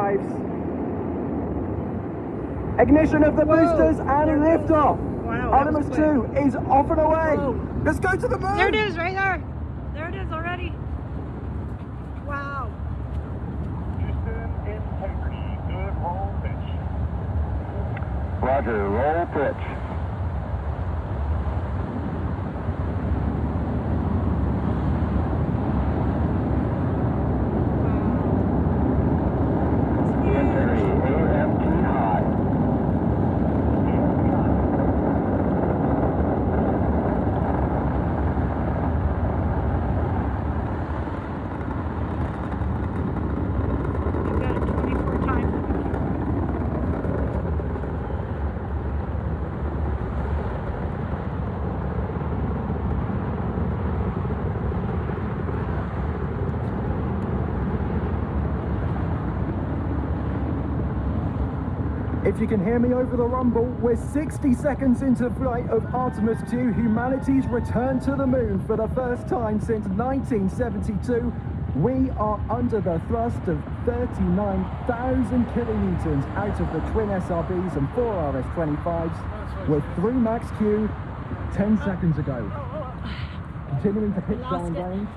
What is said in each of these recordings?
waves. Ignition of the boosters and liftoff. Wow, Artemis 2 is off and away. Whoa. Let's go to the moon. There it is, right there. There it is already. Wow. Houston, integrity, good roll pitch. Roger, roll pitch. If you can hear me over the rumble, we're 60 seconds into flight of Artemis 2, humanity's return to the moon for the first time since 1972. We are under the thrust of 39,000 kilonewtons out of the twin SRBs and 4 RS-25s with 3 max Q 10 seconds ago. Continuing to pitch down range.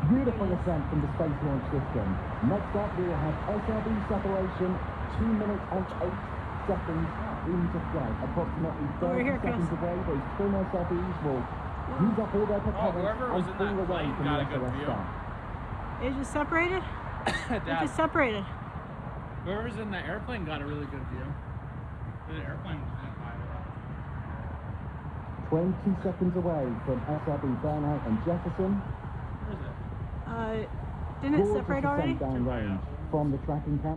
Beautiful ascent from the Space Launch System. Next up, we will have SRB separation, 2 minutes and 8 seconds into flight. Approximately 30 seconds away, those twin SRBs will use up all their propellers and fall away from the SOS star. It just separated? It just separated. Whoever's in the airplane got a really good view. The airplane was in high. 20 seconds away from SRB burnout and Jefferson. Where is it? Didn't it separate already? Down range from the tracking camera.